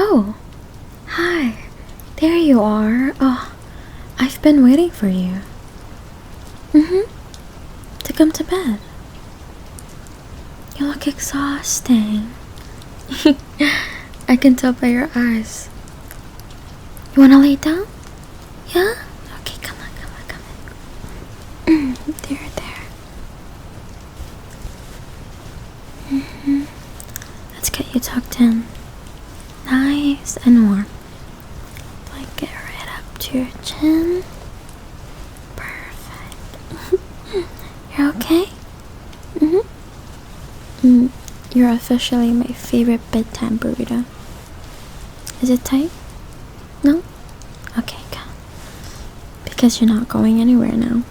Oh, hi. There you are. Oh, I've been waiting for you. To come to bed. You look exhausting. I can tell by your eyes. You wanna lay down? Yeah? Okay, come on. There. Let's get you tucked in. Nice and warm. Like it right up to your chin. Perfect. You're okay? You're officially my favorite bedtime burrito. Is it tight? No? Okay, good. Because you're not going anywhere now.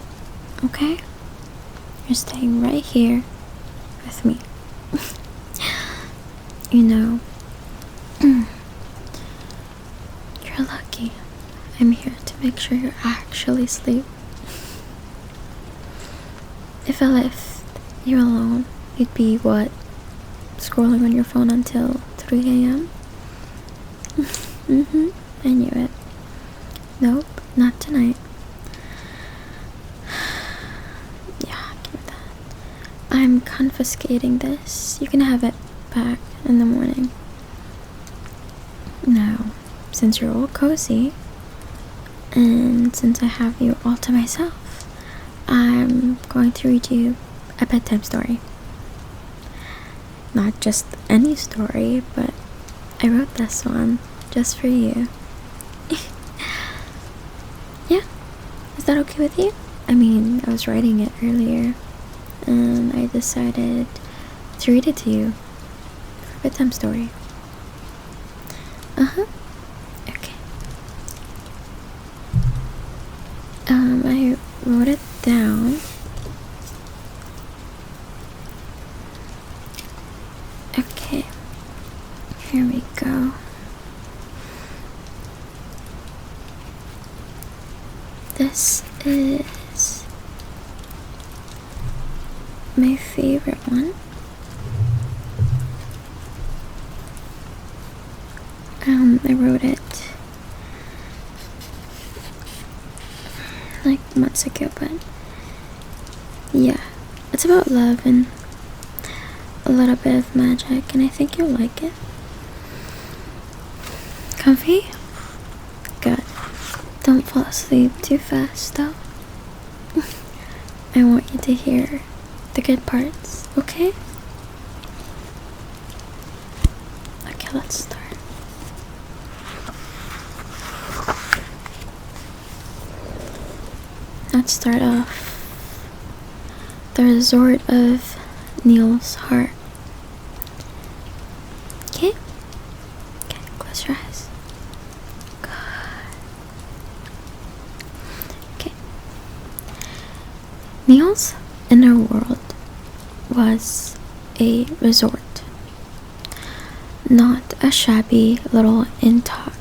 Okay? You're staying right here with me. You know, you're lucky. I'm here to make sure you actually asleep. If I left you alone, you'd be what? Scrolling on your phone until 3 a.m.? I knew it. Nope, not tonight. Yeah, give me that. I'm confiscating this. You can have it back in the morning. Now, since you're all cozy, and since I have you all to myself, I'm going to read you a bedtime story. Not just any story, but I wrote this one just for you. Yeah, is that okay with you? I mean, I was writing it earlier, and I decided to read it to you for a bedtime story. Okay. I wrote it down. Okay, here we go. This is my favorite one. I wrote it like months ago, but yeah, it's about love and a little bit of magic, and I think you'll like it. Comfy? Good. Don't fall asleep too fast, though. I want you to hear the good parts, okay? Okay, let's start. Let's start off the resort of Neil's heart. Okay? Okay, close your eyes. Good. Okay. Neil's inner world was a resort. Not a shabby little inn tuck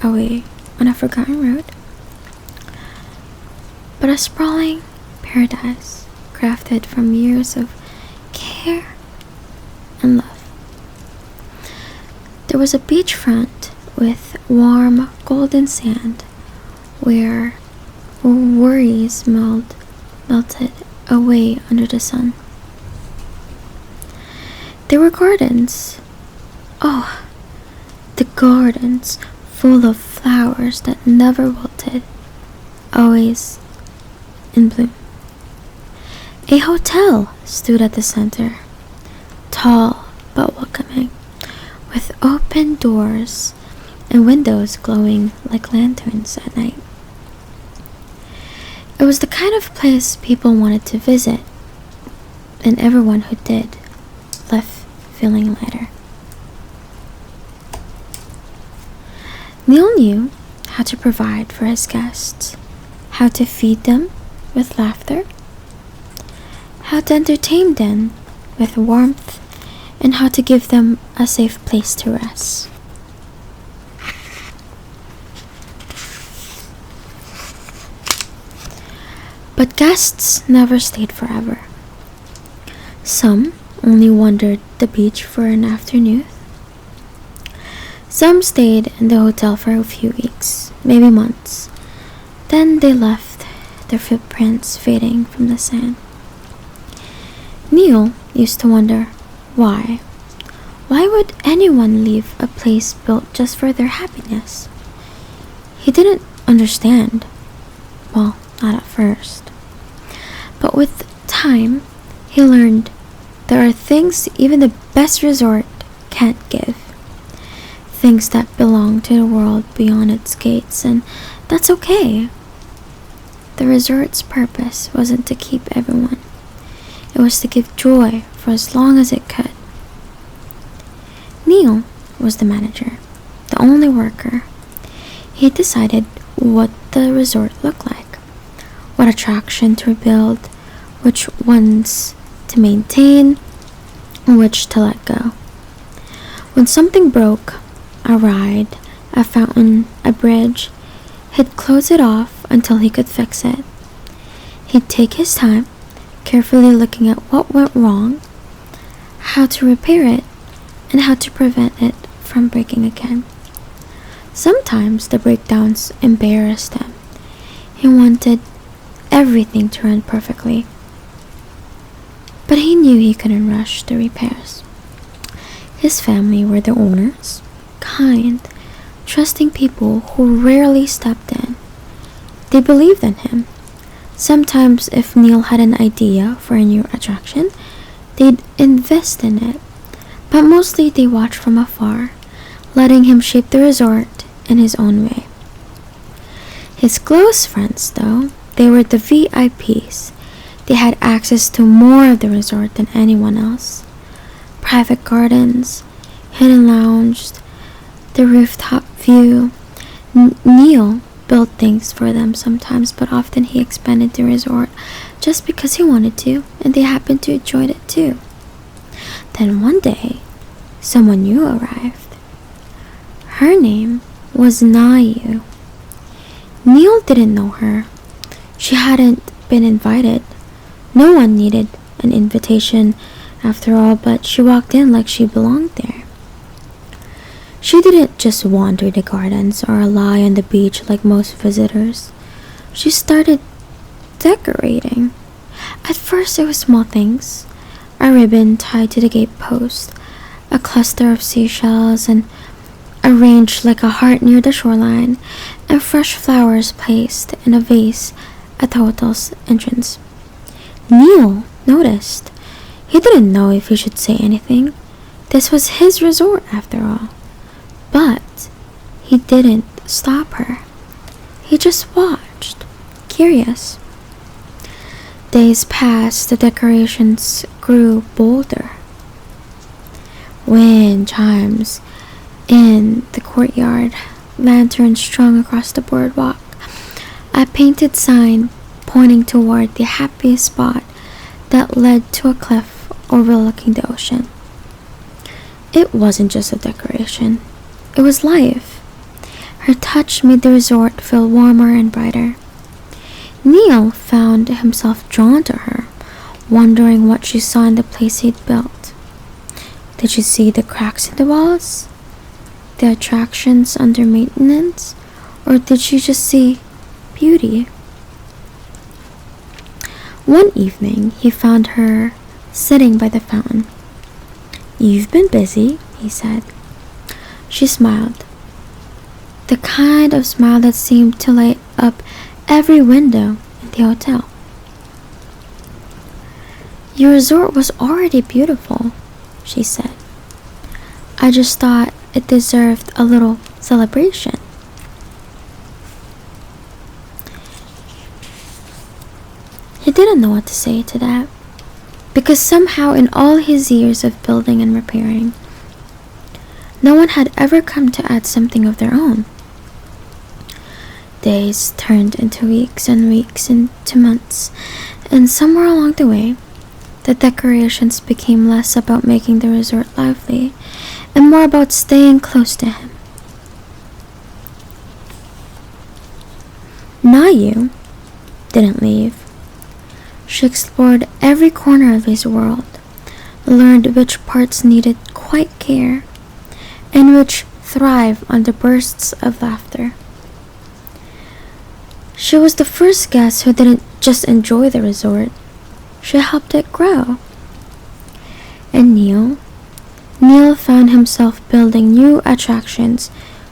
away on a forgotten road, but a sprawling paradise crafted from years of care and love. There was a beachfront with warm golden sand where worries melted away under the sun. There were gardens. Oh, the gardens full of flowers that never wilted, always in bloom. A hotel stood at the center, tall but welcoming, with open doors and windows glowing like lanterns at night. It was the kind of place people wanted to visit, and everyone who did left feeling lighter. Neil knew how to provide for his guests, how to feed them with laughter, how to entertain them with warmth, and how to give them a safe place to rest. But guests never stayed forever. Some only wandered the beach for an afternoon. Some stayed in the hotel for a few weeks, maybe months. Then they left, their footprints fading from the sand. Neil used to wonder why. Why would anyone leave a place built just for their happiness? He didn't understand. Well, not at first. But with time, he learned there are things even the best resort can't give. Things that belong to the world beyond its gates, and that's okay. The resort's purpose wasn't to keep everyone. It was to give joy for as long as it could. Neil was the manager, the only worker. He decided what the resort looked like, what attraction to rebuild, which ones to maintain, and which to let go. When something broke, a ride, a fountain, a bridge, he'd close it off until he could fix it. He'd take his time, carefully looking at what went wrong, how to repair it, and how to prevent it from breaking again. Sometimes the breakdowns embarrassed him. He wanted everything to run perfectly. But he knew he couldn't rush the repairs. His family were the owners, kind, trusting people who rarely stepped in. They believed in him. Sometimes if Neil had an idea for a new attraction, they'd invest in it. But mostly they watched from afar, letting him shape the resort in his own way. His close friends, though, they were the VIPs. They had access to more of the resort than anyone else. Private gardens, hidden lounge, the rooftop view. Neil built things for them sometimes, but often he expanded the resort just because he wanted to, and they happened to enjoy it too. Then one day, someone new arrived. Her name was Nayu. Neil didn't know her. She hadn't been invited. No one needed an invitation after all, but she walked in like she belonged there. She didn't just wander the gardens or lie on the beach like most visitors. She started decorating. At first it was small things. A ribbon tied to the gate post, a cluster of seashells and arranged like a heart near the shoreline, and fresh flowers placed in a vase at the hotel's entrance. Neil noticed. He didn't know if he should say anything. This was his resort after all. But he didn't stop her. He just watched, curious. Days passed, the decorations grew bolder. Wind chimes in the courtyard, lanterns strung across the boardwalk, a painted sign pointing toward the happiest spot that led to a cliff overlooking the ocean. It wasn't just a decoration, it was life. Her touch made the resort feel warmer and brighter. Neil found himself drawn to her, wondering what she saw in the place he'd built. Did she see the cracks in the walls? The attractions under maintenance? Or did she just see beauty? One evening, he found her sitting by the fountain. "You've been busy," he said. She smiled. The kind of smile that seemed to light up every window in the hotel. "Your resort was already beautiful," she said. "I just thought it deserved a little celebration." He didn't know what to say to that, because somehow in all his years of building and repairing, no one had ever come to add something of their own. Days turned into weeks and weeks into months, and somewhere along the way, the decorations became less about making the resort lively and more about staying close to him. Nayu didn't leave. She explored every corner of his world, learned which parts needed quiet care, and which thrive under bursts of laughter. She was the first guest who didn't just enjoy the resort, she helped it grow. And Neil found himself building new attractions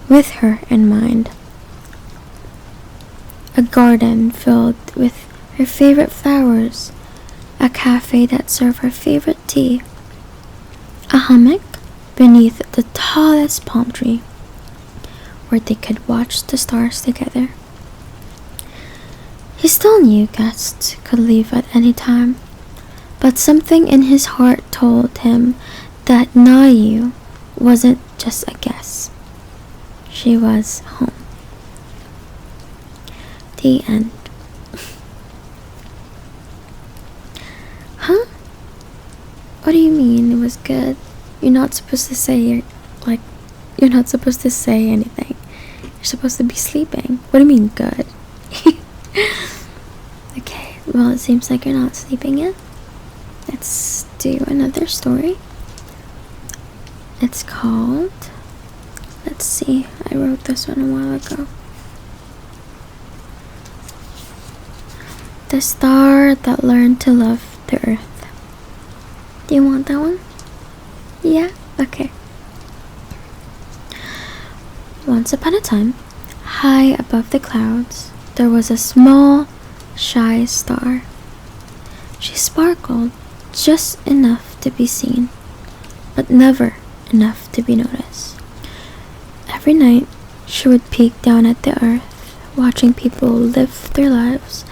with her in mind. A garden filled with her favorite flowers, a cafe that served her favorite tea, a hammock beneath the tallest palm tree where they could watch the stars together. He still knew guests could leave at any time, but something in his heart told him that Nayu wasn't just a guest. She was home. The end. Huh? What do you mean it was good? You're not supposed to say you're not supposed to say anything. You're supposed to be sleeping. What do you mean good? Okay, well it seems like you're not sleeping yet. Let's do another story. It's called, let's see, I wrote this one a while ago. The Star That Learned to Love the Earth. Do you want that one? Yeah? Okay. Once upon a time, high above the clouds, there was a small, shy star. She sparkled just enough to be seen, but never enough to be noticed. Every night, she would peek down at the earth, watching people live their lives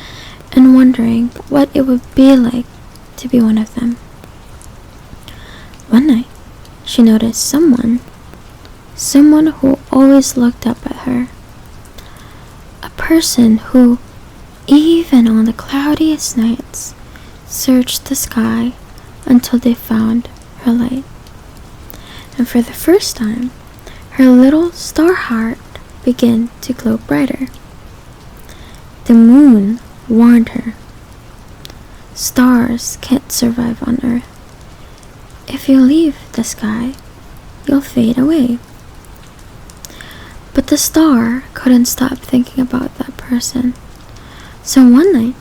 and wondering what it would be like to be one of them. One night, she noticed someone who always looked up at her. A person who, even on the cloudiest nights, searched the sky until they found her light. And for the first time, her little star heart began to glow brighter. The moon warned her, stars can't survive on Earth. If you leave the sky, you'll fade away. But the star couldn't stop thinking about that person. So one night,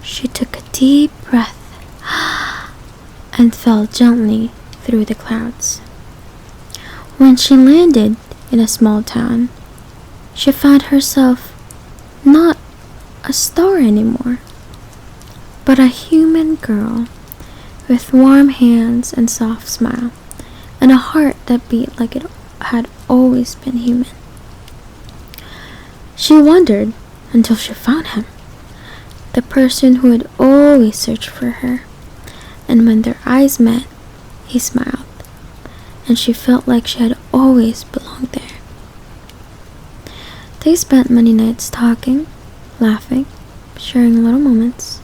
she took a deep breath and fell gently through the clouds. When she landed in a small town, she found herself not a star anymore, but a human girl with warm hands and soft smile, and a heart that beat like it had always been human. She wondered until she found him, the person who had always searched for her, and when their eyes met, he smiled, and she felt like she had always belonged there. They spent many nights talking, laughing, sharing little moments.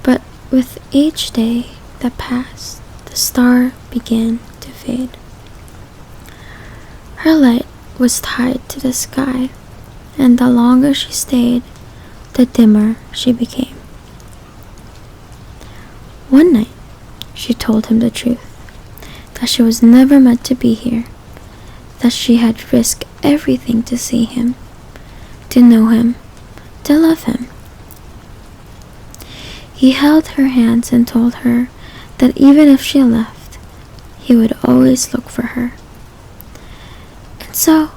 But with each day that passed, the star began to fade. Her light was tied to the sky, and the longer she stayed, the dimmer she became. One night, she told him the truth, that she was never meant to be here, that she had risked everything to see him, to know him, to love him. He held her hands and told her that even if she left, he would always look for her. And so,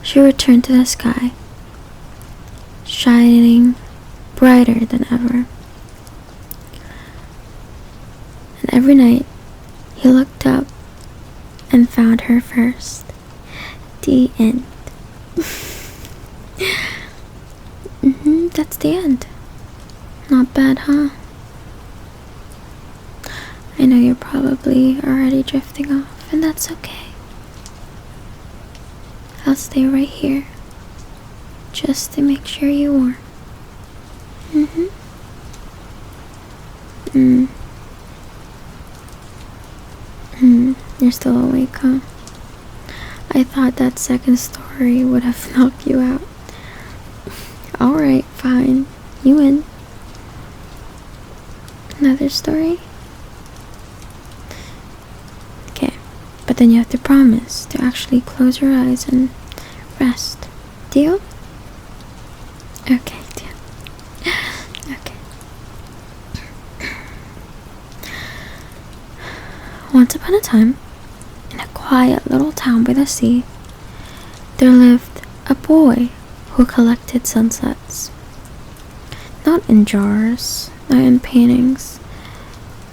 she returned to the sky, shining brighter than ever. And every night, he looked up and found her first. The end. That's the end. Not bad, huh? I know you're probably already drifting off, and that's okay. I'll stay right here, just to make sure you're warm. You're still awake, huh? I thought that second story would have knocked you out. Alright, fine. You win. Another story? Okay, but then you have to promise to actually close your eyes and rest. Deal? Okay, deal. Okay. Once upon a time, in a quiet little town by the sea, there lived a boy who collected sunsets. Not in jars, not in paintings,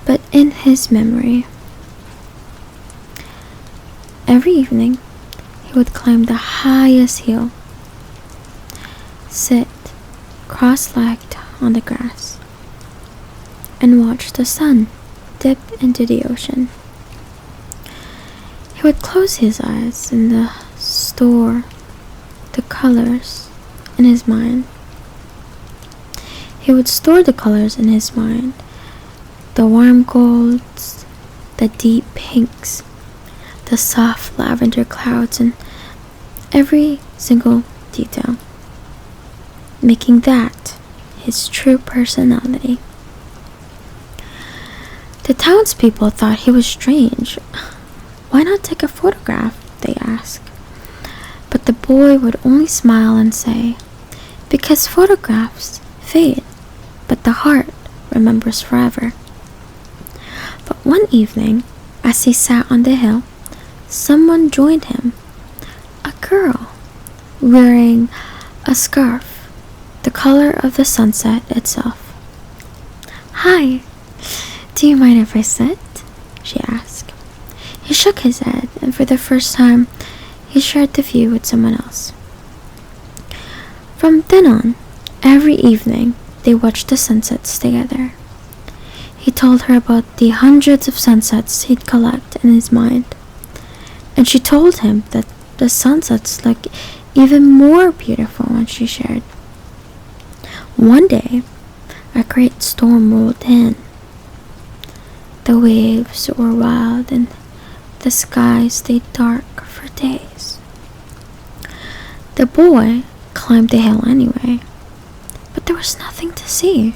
but in his memory. Every evening, he would climb the highest hill, sit cross-legged on the grass, and watch the sun dip into the ocean. He would close his eyes and store the colors in his mind. He would store the colors in his mind, the warm golds, the deep pinks, the soft lavender clouds, and every single detail, making that his true personality. The townspeople thought he was strange. Why not take a photograph? They asked. But the boy would only smile and say, because photographs fade, but the heart remembers forever. But one evening, as he sat on the hill, someone joined him. A girl, wearing a scarf, the color of the sunset itself. Hi, do you mind if I sit? She asked. He shook his head, and for the first time, he shared the view with someone else. From then on, every evening, they watched the sunsets together. He told her about the hundreds of sunsets he'd collect in his mind, and she told him that the sunsets looked even more beautiful when she shared. One day, a great storm rolled in. The waves were wild and the sky stayed dark for days. The boy climbed the hill anyway, but there was nothing to see.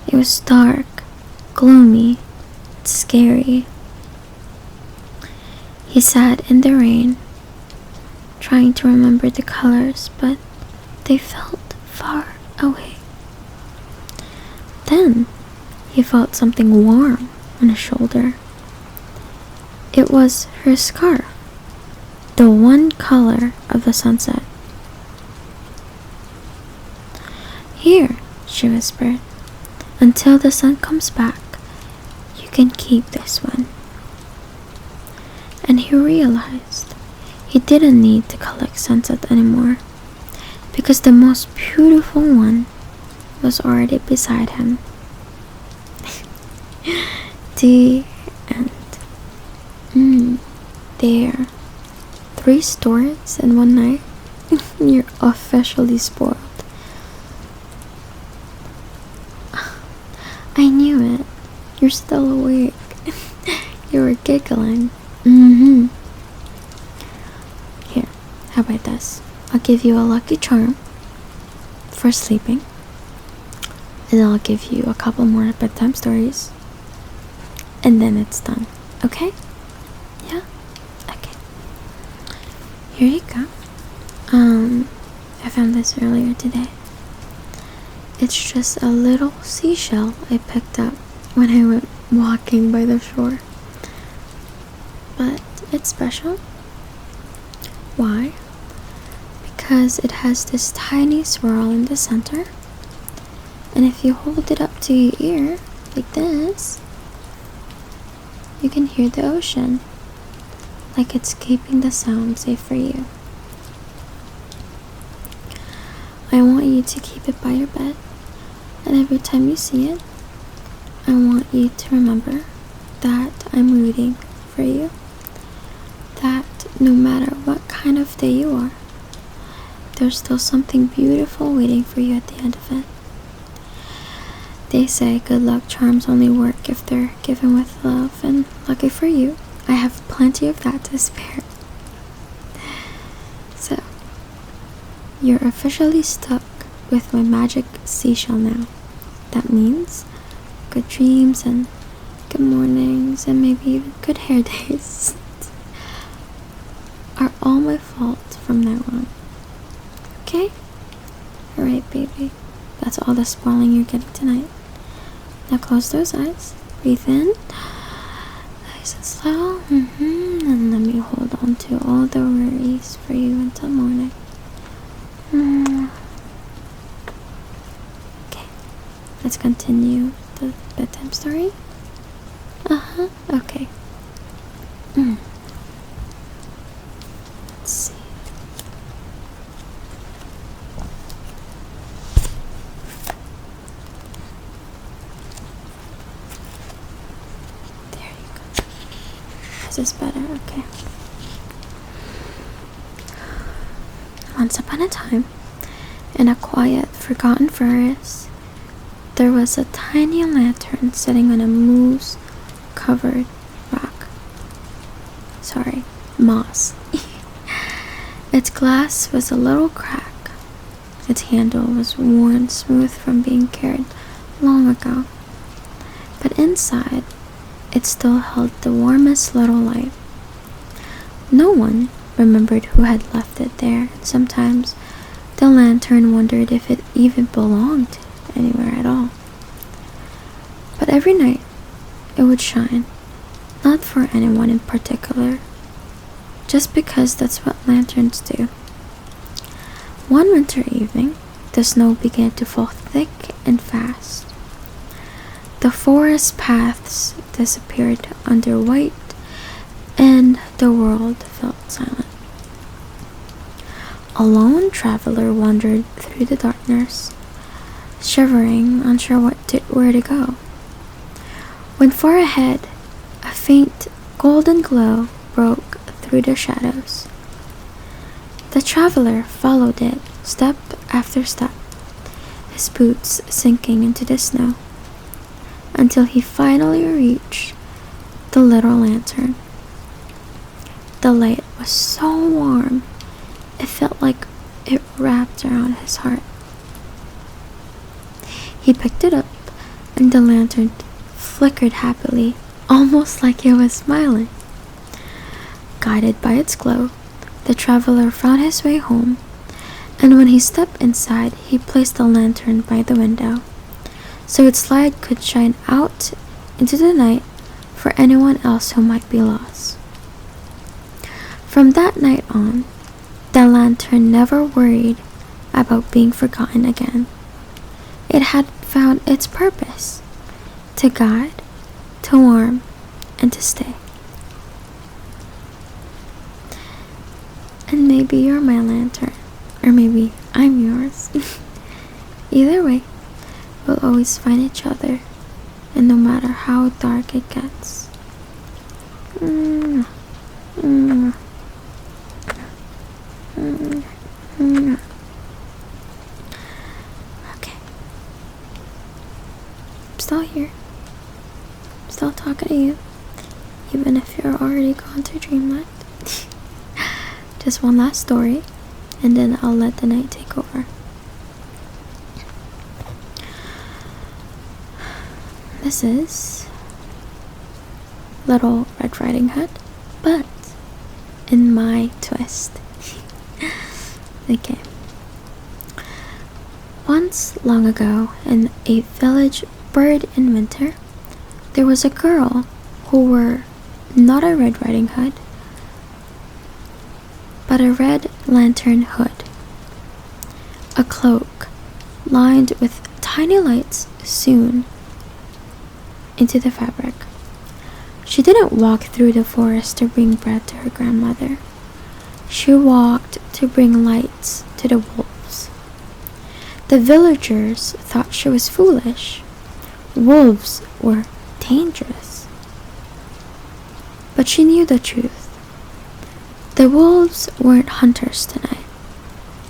It was dark, gloomy, scary. He sat in the rain, trying to remember the colors, but they felt far away. Then he felt something warm on his shoulder. It was her scarf, the one color of the sunset. Here, she whispered, until the sun comes back, you can keep this one. And he realized he didn't need to collect sunsets anymore, because the most beautiful one was already beside him. The end. There. 3 stories in one night. You're officially spoiled. I knew it. You're still awake. You were giggling. Here, how about this? I'll give you a lucky charm for sleeping, and I'll give you a couple more bedtime stories, and then it's done. Okay? Yeah? Okay. Here you go. I found this earlier today. It's just a little seashell I picked up when I went walking by the shore. But it's special. Why? Because it has this tiny swirl in the center, and if you hold it up to your ear like this, you can hear the ocean, like it's keeping the sound safe for you. I want you to keep it by your bed, and every time you see it, I want you to remember that I'm rooting for you, that no matter what kind of day you are, there's still something beautiful waiting for you at the end of it. They say good luck charms only work if they're given with love, and lucky for you, I have plenty of that to spare. So, you're officially stuck with my magic seashell now. That means good dreams and good morning mornings and maybe even good hair days are all my fault from now on. Okay? Alright, baby. That's all the spoiling you're getting tonight. Now close those eyes. Breathe in. Nice and slow. And let me hold on to all the worries for you until morning. Okay. Let's continue the bedtime story. Okay. Let's see. There you go. This is better, okay. Once upon a time, in a quiet, forgotten forest, there was a tiny lantern sitting on a moss-covered rock. Sorry, moss. Its glass was a little crack. Its handle was worn smooth from being carried long ago. But inside, it still held the warmest little light. No one remembered who had left it there, and sometimes the lantern wondered if it even belonged anywhere at all. But every night, it would shine, not for anyone in particular, just because that's what lanterns do. One winter evening, the snow began to fall thick and fast. The forest paths disappeared under white, and the world felt silent. A lone traveler wandered through the darkness, shivering, unsure where to go. When far ahead, a faint golden glow broke through the shadows. The traveler followed it step after step, his boots sinking into the snow, until he finally reached the little lantern. The light was so warm, it felt like it wrapped around his heart. He picked it up, and the lantern flickered happily, almost like it was smiling. Guided by its glow, the traveler found his way home, and when he stepped inside, he placed the lantern by the window, so its light could shine out into the night for anyone else who might be lost. From that night on, the lantern never worried about being forgotten again. It had found its purpose: to guide, to warm, and to stay. And maybe you're my lantern, or maybe I'm yours. Either way, we'll always find each other, and no matter how dark it gets. Okay. I'm still here. I'm still talking to you, even if you're already gone to dreamland. Just one last story, and then I'll let the night take over. This is Little Red Riding Hood, but in my twist. Okay. Once, long ago, in a village buried in winter, there was a girl who wore not a Red Riding Hood, but a red lantern hood. A cloak lined with tiny lights sewn into the fabric. She didn't walk through the forest to bring bread to her grandmother. She walked to bring lights to the wolves. The villagers thought she was foolish. Wolves were dangerous. But she knew the truth. The wolves weren't hunters tonight.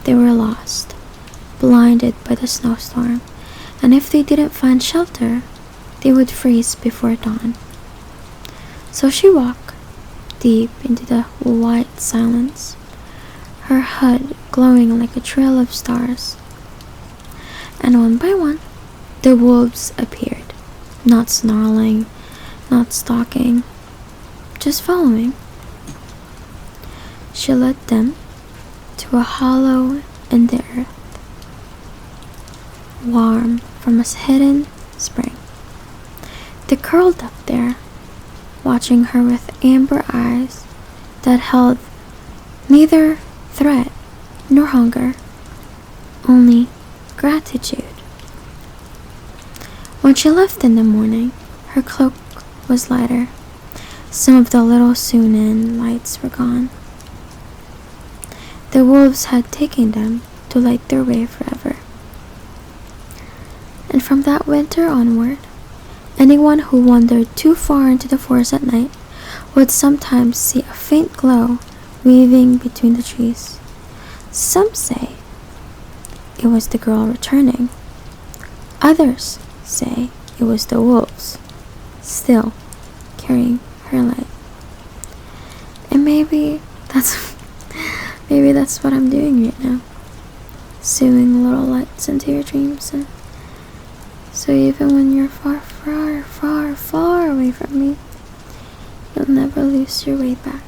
They were lost, blinded by the snowstorm, and if they didn't find shelter, they would freeze before dawn. So she walked deep into the white silence, her hood glowing like a trail of stars. And one by one, the wolves appeared, not snarling, not stalking, just following. She led them to a hollow in the earth, warm from a hidden spring. They curled up there, watching her with amber eyes that held neither threat nor hunger, only gratitude. When she left in the morning, her cloak was lighter. Some of the little soon-in lights were gone. The wolves had taken them to light their way forever. And from that winter onward, anyone who wandered too far into the forest at night would sometimes see a faint glow weaving between the trees. Some say it was the girl returning. Others say it was the wolves, still carrying her light. And maybe that's what I'm doing right now. Sewing little lights into your dreams, and so even when you're far, far, far, far away from me, you'll never lose your way back.